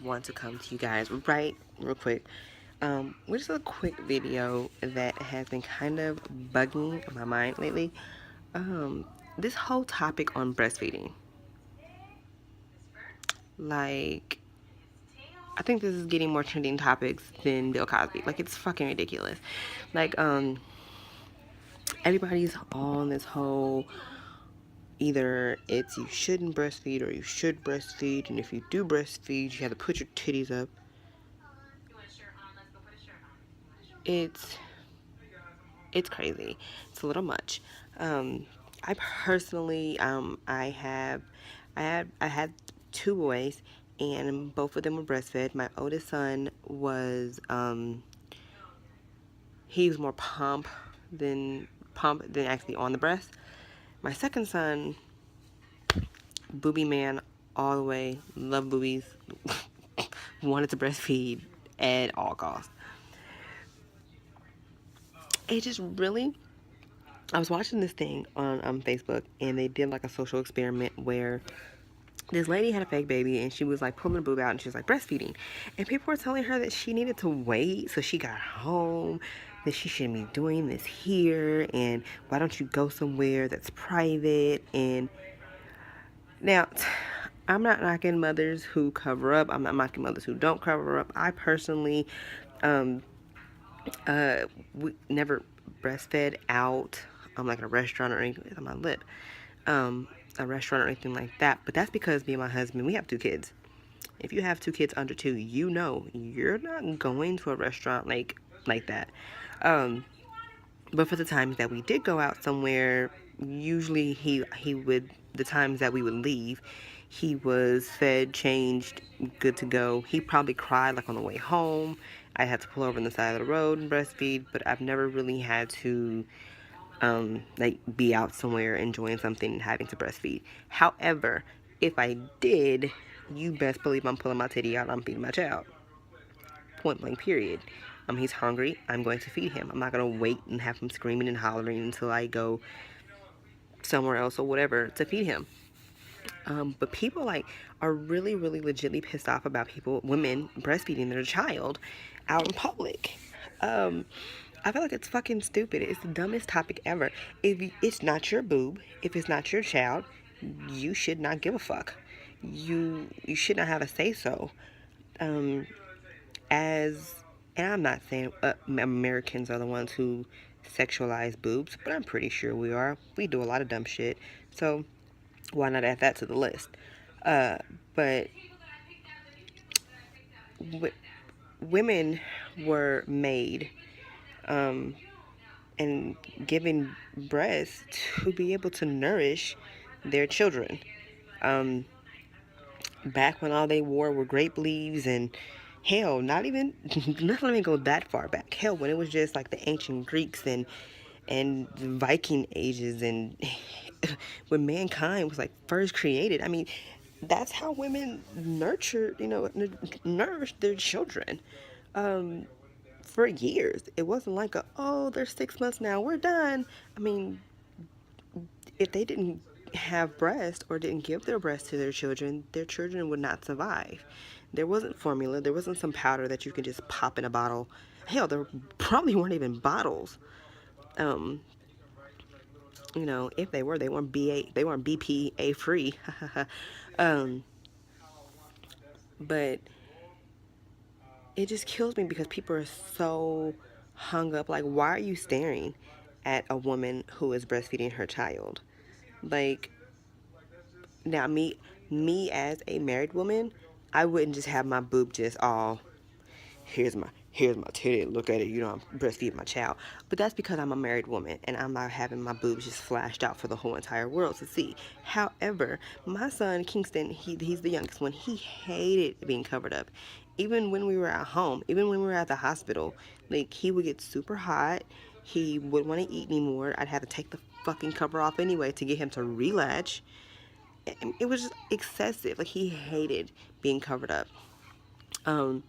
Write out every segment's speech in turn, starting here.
want to come to you guys real quick. Which is a quick video that has been kind of bugging my mind lately. This whole topic on breastfeeding. Like, I think this is getting more trending topics than Bill Cosby. Like, it's fucking ridiculous. Like, everybody's on this whole either it's you shouldn't breastfeed or you should breastfeed, and if you do breastfeed, you have to put your titties up. It's it's crazy. It's a little much. I personally, I had two boys, and both of them were breastfed. My oldest son was, he was more pump than actually on the breast. My second son, boobie man all the way, love boobies, wanted to breastfeed at all costs. It just really, I was watching this thing on Facebook, and they did like a social experiment where this lady had a fake baby, and she was like pulling the boob out, and she was like breastfeeding, and people were telling her that she needed to wait so she got home, that she shouldn't be doing this here, and why don't you go somewhere that's private. And now, I'm not knocking mothers who cover up. I'm not knocking mothers who don't cover up. I personally, we never breastfed out, like at a restaurant or anything on my lip, a restaurant or anything like that. But that's because me and my husband, we have two kids. If you have two kids under two, you know you're not going to a restaurant like that. But for the times that we did go out somewhere, usually he would, the times that we would leave, he was fed, changed, good to go. He probably cried like on the way home. I had to pull over on the side of the road and breastfeed, but I've never really had to like be out somewhere enjoying something and having to breastfeed. However, if I did, you best believe I'm pulling my titty out, I'm feeding my child. Point blank period. He's hungry, I'm going to feed him. I'm not going to wait and have him screaming and hollering until I go somewhere else or whatever to feed him. But people like are really, really legitly pissed off about women breastfeeding their child out in public. I feel like it's fucking stupid. It's the dumbest topic ever. It's not your boob, if it's not your child, you should not give a fuck. You should not have a say so. As And I'm not saying Americans are the ones who sexualize boobs, but I'm pretty sure we are. We do a lot of dumb shit, so why not add that to the list? But women were made and given breasts to be able to nourish their children. Back when all they wore were grape leaves, and hell, not even not let me go that far back. Hell, when it was just like the ancient Greeks and the Viking ages, and when mankind was like first created. I mean, that's how women nurtured, nourished their children. For years, it wasn't like oh, they're 6 months now, we're done. I mean, if they didn't have breast or didn't give their breast to their children would not survive. There wasn't formula, there wasn't some powder that you could just pop in a bottle. Hell, there probably weren't even bottles. If they were, they weren't BPA free. But it just kills me because people are so hung up. Like, why are you staring at a woman who is breastfeeding her child? Like, now me as a married woman, I wouldn't just have my boob just all, here's my titty, look at it, I'm breastfeeding my child. But that's because I'm a married woman and I'm not having my boobs just flashed out for the whole entire world to see. However, my son Kingston, he's the youngest one, he hated being covered up. Even when we were at home, even when we were at the hospital, like, he would get super hot, he wouldn't want to eat anymore. I'd have to take the fucking cover off anyway to get him to relatch. It was just excessive. Like, he hated being covered up. But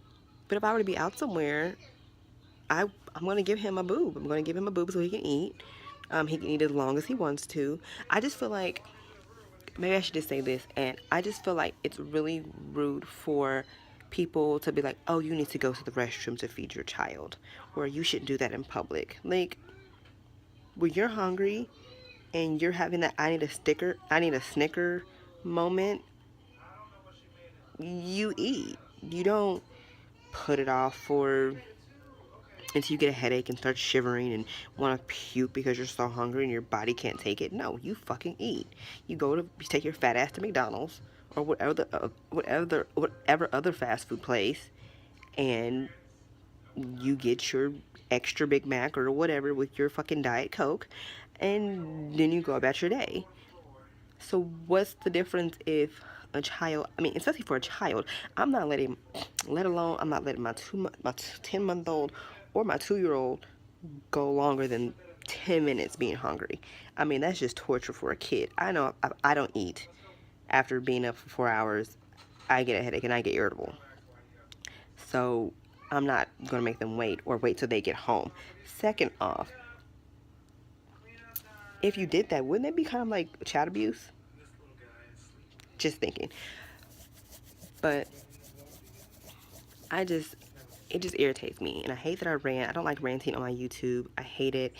if I were to be out somewhere, I'm going to give him a boob. I'm going to give him a boob so he can eat. He can eat as long as he wants to. I just feel like, maybe I should just say this, and I just feel like it's really rude for people to be like, oh, you need to go to the restroom to feed your child, or you shouldn't do that in public. Like, when you're hungry and you're having that I need a Snicker moment, you eat. You don't put it off for until you get a headache and start shivering and want to puke because you're so hungry and your body can't take it. No, you fucking eat. You take your fat ass to McDonald's or whatever other fast food place, and you get your extra Big Mac or whatever with your fucking Diet Coke, and then you go about your day. So what's the difference if a child, I mean, especially for a child, I'm not letting, let alone, I'm not letting my 10-month old or my 2-year old go longer than 10 minutes being hungry. I mean, that's just torture for a kid. I know I don't eat after being up for 4 hours. I get a headache and I get irritable. So I'm not going to make them wait or wait till they get home. Second off, if you did that, wouldn't it be kind of like child abuse? Just thinking. But it just irritates me, and I hate that I rant. I don't like ranting on my YouTube. I hate it.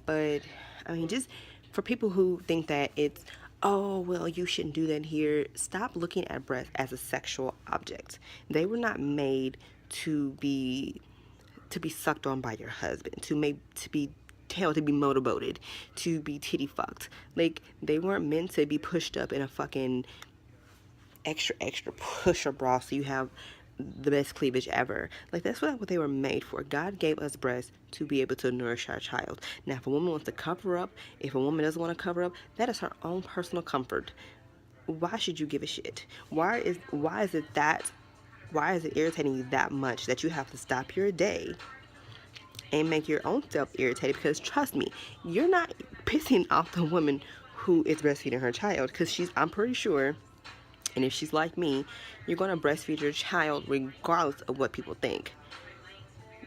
But I mean, just for people who think that it's, oh well, you shouldn't do that here, stop looking at breasts as a sexual object. They were not made to be sucked on by your husband, to be motorboated, to be titty fucked. Like, they weren't meant to be pushed up in a fucking extra pusher bra so you have the best cleavage ever. Like, that's what they were made for. God gave us breasts to be able to nourish our child. Now, if a woman wants to cover up, if a woman doesn't want to cover up, that is her own personal comfort. Why should you give a shit? Why is it irritating you that much that you have to stop your day and make your own self irritated? Because trust me, you're not pissing off the woman who is breastfeeding her child, because I'm pretty sure, and if she's like me, you're going to breastfeed your child regardless of what people think.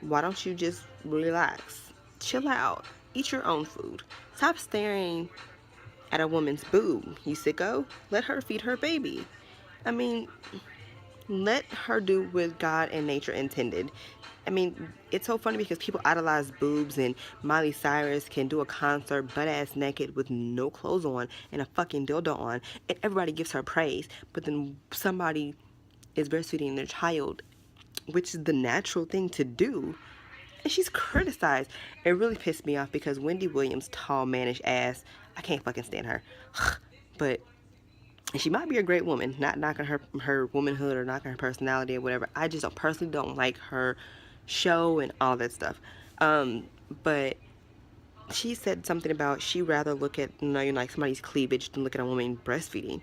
Why don't you just relax, chill out, eat your own food, stop staring at a woman's boob, you sicko. Let her feed her baby. I mean, let her do what God and nature intended. I mean, it's so funny because people idolize boobs, and Miley Cyrus can do a concert butt ass naked with no clothes on and a fucking dildo on, and everybody gives her praise. But then somebody is breastfeeding their child, which is the natural thing to do, and she's criticized. It really pissed me off because Wendy Williams' tall, mannish ass, I can't fucking stand her. But she might be a great woman, not knocking her womanhood or knocking her personality or whatever. I just personally don't like her show and all that stuff. But she said something about she'd rather look at, like somebody's cleavage than look at a woman breastfeeding.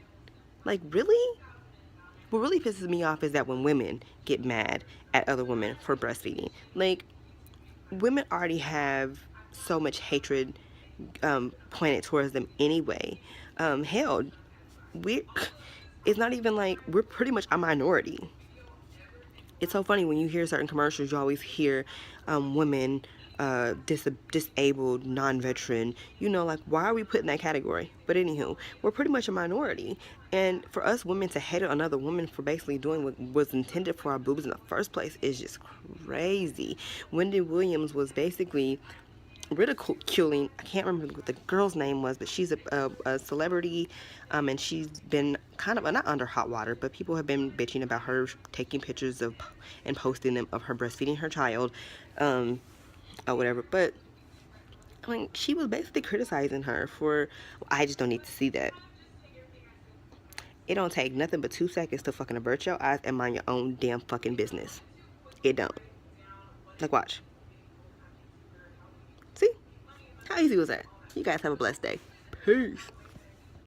Like, really? What really pisses me off is that when women get mad at other women for breastfeeding. Like, women already have so much hatred pointed towards them anyway. Hell, it's not even like we're pretty much a minority. It's so funny when you hear certain commercials, you always hear women, disabled, non-veteran, like, why are we put in that category? But anywho, we're pretty much a minority, and for us women to hate another woman for basically doing what was intended for our boobs in the first place is just crazy. Wendy Williams was basically ridiculing, I can't remember what the girl's name was, but she's a celebrity, and she's been kind of not under hot water, but people have been bitching about her taking pictures of and posting them of her breastfeeding her child, or whatever. But I mean, she was basically criticizing her for, I just don't need to see that. It don't take nothing but 2 seconds to fucking avert your eyes and mind your own damn fucking business. It don't. Like, watch. See? How easy was that? You guys have a blessed day. Peace.